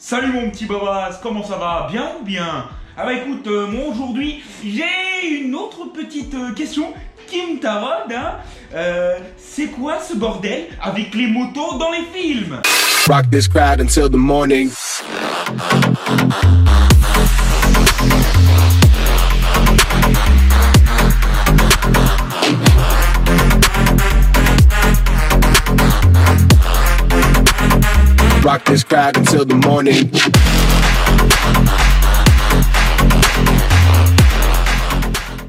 Salut mon petit Babas, comment ça va? Bien ou bien? Ah bah écoute, moi aujourd'hui, j'ai une autre petite question qui me taraude, hein. C'est quoi ce bordel avec les motos dans les films? Rock this crowd until the morning. Rock this crowd until the morning.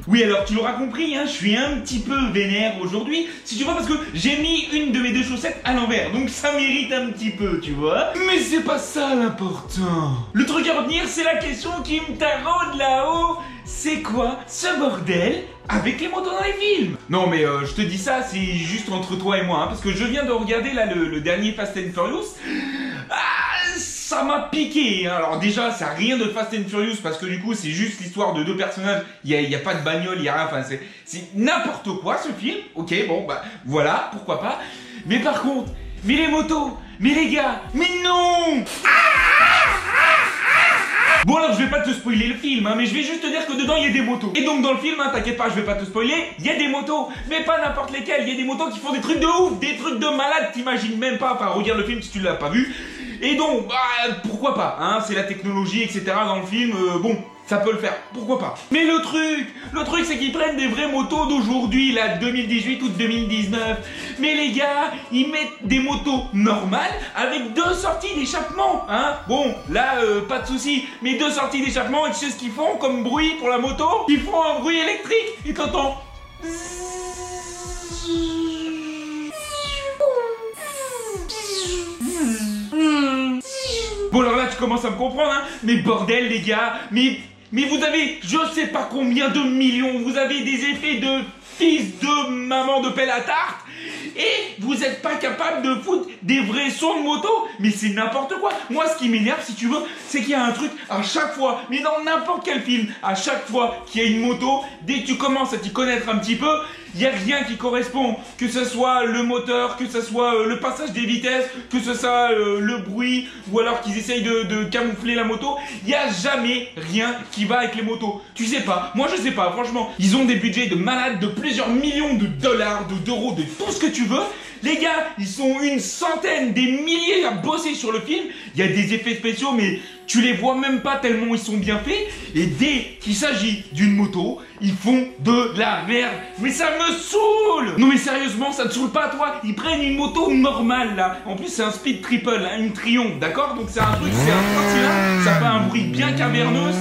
Oui, alors tu l'auras compris, hein, je suis un petit peu vénère aujourd'hui, si tu vois, parce que j'ai mis une de mes deux chaussettes à l'envers, donc ça mérite un petit peu, tu vois. Mais c'est pas ça l'important. Le truc à retenir, c'est la question qui me taraude là-haut. C'est quoi ce bordel avec les motos dans les films? Non mais je te dis ça, c'est juste entre toi et moi, hein, parce que je viens de regarder là le dernier Fast and Furious. Ça m'a piqué, hein. Alors déjà, ça n'a rien de Fast and Furious parce que du coup, c'est juste l'histoire de deux personnages. Il y a pas de bagnole, il y a rien. Enfin, c'est n'importe quoi ce film. Ok, bon, bah voilà, pourquoi pas. Mais par contre, mais les motos, mais les gars, mais non. Bon alors, je vais pas te spoiler le film, hein, mais je vais juste te dire que dedans il y a des motos. Et donc dans le film, hein, t'inquiète pas, je vais pas te spoiler, il y a des motos, mais pas n'importe lesquelles. Il y a des motos qui font des trucs de ouf, des trucs de malade, t'imagines même pas. Enfin, regarde le film si tu l'as pas vu. Et donc, bah, pourquoi pas, hein, c'est la technologie, etc. dans le film, bon, ça peut le faire, pourquoi pas. Mais le truc c'est qu'ils prennent des vraies motos d'aujourd'hui, là, 2018 ou 2019. Mais les gars, ils mettent des motos normales avec deux sorties d'échappement, hein. Bon, là, pas de souci, mais deux sorties d'échappement, et tu sais ce qu'ils font comme bruit pour la moto? Ils font un bruit électrique, et t'entends... Bon alors là tu commences à me comprendre, hein. Mais bordel les gars, mais vous avez je sais pas combien de millions, vous avez des effets de fils de maman de pelle à tarte et vous êtes pas capable de foutre des vrais sons de moto. Mais c'est n'importe quoi. Moi ce qui m'énerve si tu veux, c'est qu'il y a un truc à chaque fois, mais dans n'importe quel film, à chaque fois qu'il y a une moto, dès que tu commences à t'y connaître un petit peu, il n'y a rien qui correspond, que ce soit le moteur, que ce soit le passage des vitesses, que ce soit le bruit, ou alors qu'ils essayent de camoufler la moto. Il n'y a jamais rien qui va avec les motos. Tu sais pas, moi je sais pas, franchement. Ils ont des budgets de malades, de plusieurs millions de dollars, d'euros, de tout ce que tu veux. Les gars, ils sont une centaine, des milliers à bosser sur le film. Il y a des effets spéciaux, mais tu les vois même pas tellement ils sont bien faits. Et dès qu'il s'agit d'une moto, ils font de la merde. Mais ça me saoule. Non mais sérieusement, ça te saoule pas toi? Ils prennent une moto normale là. En plus c'est un speed triple, hein, une triomphe, d'accord? Donc c'est un truc, c'est un trottinette, ça fait un bruit bien caverneux.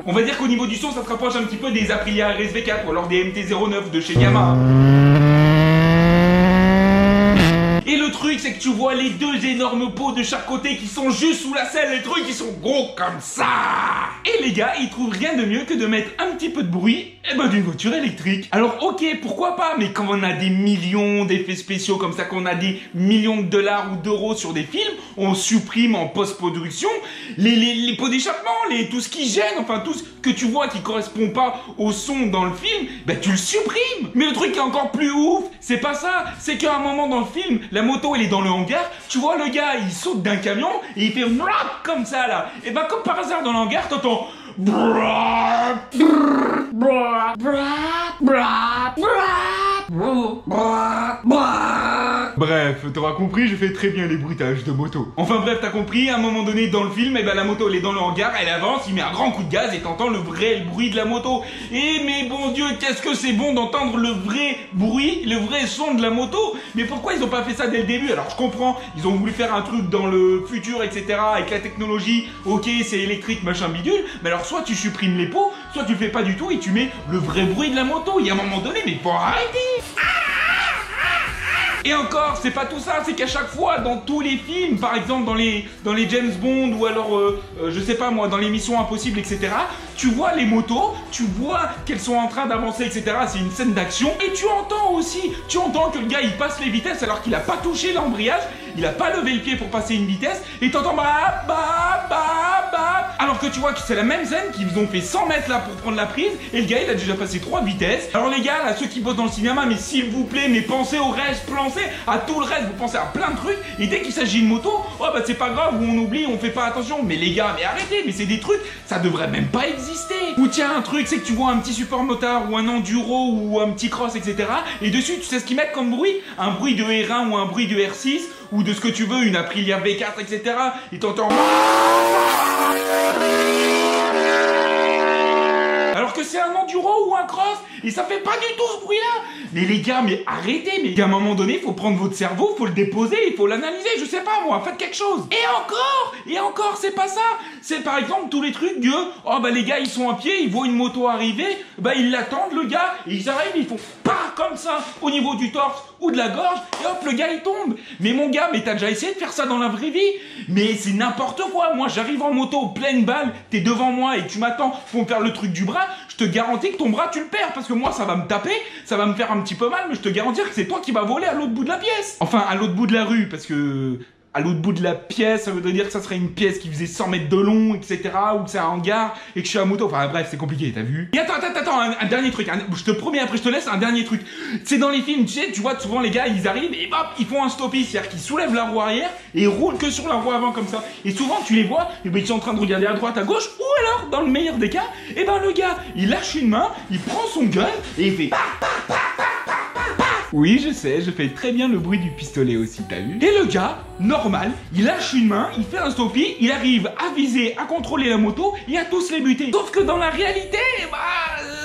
On va dire qu'au niveau du son, ça se rapproche un petit peu des Aprilia RSV4 ou alors des MT-09 de chez Yamaha. Et le truc, c'est que tu vois les deux énormes pots de chaque côté qui sont juste sous la selle, les trucs qui sont gros comme ça. Et les gars, ils trouvent rien de mieux que de mettre un petit peu de bruit, et ben d'une voiture électrique. Alors ok, pourquoi pas, mais quand on a des millions d'effets spéciaux comme ça, qu'on a des millions de dollars ou d'euros sur des films, on supprime en post-production les pots d'échappement, tout ce qui gêne, enfin tout ce que tu vois qui correspond pas au son dans le film, ben tu le supprimes. Mais le truc qui est encore plus ouf, c'est pas ça, c'est qu'à un moment dans le film, la moto elle est dans le hangar, tu vois le gars il saute d'un camion et il fait brrr, comme ça là. Et ben comme par hasard dans le hangar t'entends brrr, brrr, brrr, brrr, brrr, brrr, brrr, brrr. Bref, t'auras compris, je fais très bien les bruitages de moto. Enfin bref, t'as compris, à un moment donné dans le film, et ben la moto elle est dans le hangar, elle avance, il met un grand coup de gaz et t'entends le vrai bruit de la moto. Et mais bon Dieu, qu'est-ce que c'est bon d'entendre le vrai bruit, le vrai son de la moto. Mais pourquoi ils ont pas fait ça dès le début? Alors je comprends, ils ont voulu faire un truc dans le futur, etc. avec la technologie, ok c'est électrique, machin bidule, mais alors soit tu supprimes les pots, soit tu le fais pas du tout et tu mets le vrai bruit de la moto. Il y a un moment donné, mais faut arrêter. Et encore, c'est pas tout ça, c'est qu'à chaque fois, dans tous les films, par exemple dans les James Bond ou alors, je sais pas moi, dans les Missions Impossibles, etc., tu vois les motos, tu vois qu'elles sont en train d'avancer, etc., c'est une scène d'action, et tu entends que le gars il passe les vitesses alors qu'il a pas touché l'embrayage, il a pas levé le pied pour passer une vitesse, et t'entends bah. Alors que tu vois que c'est la même scène qu'ils vous ont fait 100 mètres là pour prendre la prise, et le gars il a déjà passé 3 vitesses. Alors les gars, là, ceux qui bossent dans le cinéma, mais s'il vous plaît, mais pensez au reste, pensez à tout le reste, vous pensez à plein de trucs, et dès qu'il s'agit de moto, oh bah c'est pas grave, ou on oublie, on fait pas attention. Mais les gars, mais arrêtez, mais c'est des trucs, ça devrait même pas exister. Ou tiens, un truc, c'est que tu vois un petit support motard, ou un enduro, ou un petit cross, etc. Et dessus, tu sais ce qu'ils mettent comme bruit? Un bruit de R1 ou un bruit de R6, ou de ce que tu veux, une Aprilia V4, etc. Et t'entends... Alors que c'est un enduro ou un cross, et ça fait pas du tout ce bruit-là. Mais les gars, mais arrêtez, mais à un moment donné, il faut prendre votre cerveau, faut le déposer, il faut l'analyser, je sais pas moi, faites quelque chose. Et encore, c'est pas ça. C'est par exemple tous les trucs de, oh bah les gars, ils sont à pied, ils voient une moto arriver, bah ils l'attendent le gars, et ils arrivent, ils font pas comme ça, au niveau du torse ou de la gorge, et hop, le gars il tombe. Mais mon gars, mais t'as déjà essayé de faire ça dans la vraie vie? Mais c'est n'importe quoi. Moi, j'arrive en moto, pleine balle, t'es devant moi et tu m'attends pour me faire le truc du bras, je te garantis que ton bras tu le perds, parce que moi ça va me taper, ça va me faire un petit peu mal, mais je te garantis que c'est toi qui vas voler à l'autre bout de la pièce. Enfin, à l'autre bout de la rue, parce que... à l'autre bout de la pièce, ça voudrait dire que ça serait une pièce qui faisait 100 mètres de long, etc. Ou que c'est un hangar, et que je suis à moto. Enfin bref, c'est compliqué, t'as vu? Et attends, un dernier truc. Je te promets, après je te laisse, un dernier truc. C'est dans les films, tu sais, tu vois souvent les gars, ils arrivent et hop, ils font un stoppie, c'est-à-dire qu'ils soulèvent la roue arrière et ils roulent que sur la roue avant comme ça. Et souvent, tu les vois, et ben, ils sont en train de regarder à droite, à gauche, ou alors, dans le meilleur des cas, et ben le gars, il lâche une main, il prend son gun, et il fait... Oui, je sais, je fais très bien le bruit du pistolet aussi, t'as vu? Et le gars, normal, il lâche une main, il fait un stoppie, il arrive à viser, à contrôler la moto et à tous les buter. Sauf que dans la réalité, bah,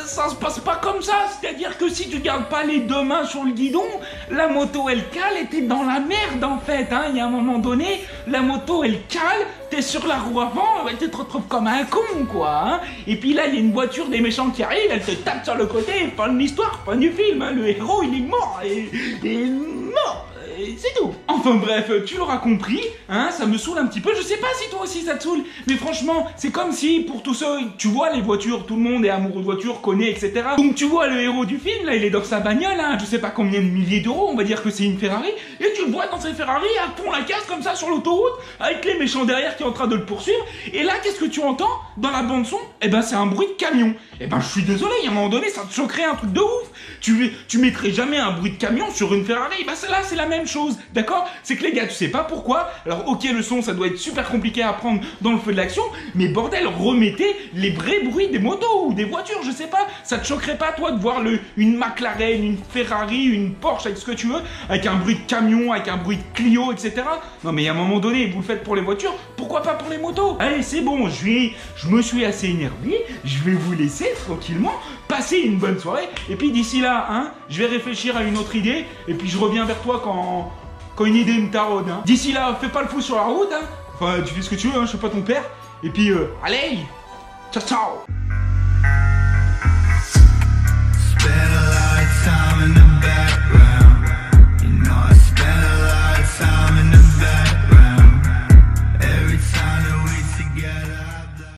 ça se passe pas comme ça. C'est-à-dire que si tu gardes pas les deux mains sur le guidon, la moto elle cale et t'es dans la merde en fait, hein. Il y a un moment donné, la moto elle cale, t'es sur la roue avant, bah, tu te retrouves comme un con quoi, hein. Et puis là, il y a une voiture des méchants qui arrive, elle te tape sur le côté, fin de l'histoire, fin du film, hein. Le héros il est mort. Et mort, c'est tout. Enfin bref, tu l'auras compris, hein, ça me saoule un petit peu, je sais pas si toi aussi ça te saoule, mais franchement, c'est comme si, pour tous ceux, tu vois les voitures, tout le monde est amoureux de voitures, connaît, etc. Donc tu vois le héros du film, là, il est dans sa bagnole, hein, je sais pas combien de milliers d'euros, on va dire que c'est une Ferrari, et tu le vois dans sa Ferrari, à fond la casse comme ça sur l'autoroute, avec les méchants derrière qui est en train de le poursuivre, et là, qu'est-ce que tu entends dans la bande son? Eh ben, c'est un bruit de camion. Eh ben, je suis désolé, à un moment donné, ça te choquerait un truc de ouf. Tu mettrais jamais un bruit de camion sur une Ferrari. Bah, là, c'est la même chose, d'accord? C'est que les gars, tu sais pas pourquoi. Alors, ok, le son, ça doit être super compliqué à prendre dans le feu de l'action, mais bordel, remettez les vrais bruits des motos ou des voitures, je sais pas. Ça te choquerait pas, toi, de voir une McLaren, une Ferrari, une Porsche, avec ce que tu veux, avec un bruit de camion, avec un bruit de Clio, etc. Non, mais à un moment donné, vous le faites pour les voitures, pourquoi pas pour les motos? Allez, c'est bon, je me suis assez énervé, je vais vous laisser tranquillement passer une bonne soirée, et puis d'ici là, hein, je vais réfléchir à une autre idée, et puis je reviens vers toi quand une idée me taraude, hein. D'ici là, fais pas le fou sur la route, hein. Enfin, tu fais ce que tu veux, hein, je suis pas ton père, et puis, allez, ciao ciao.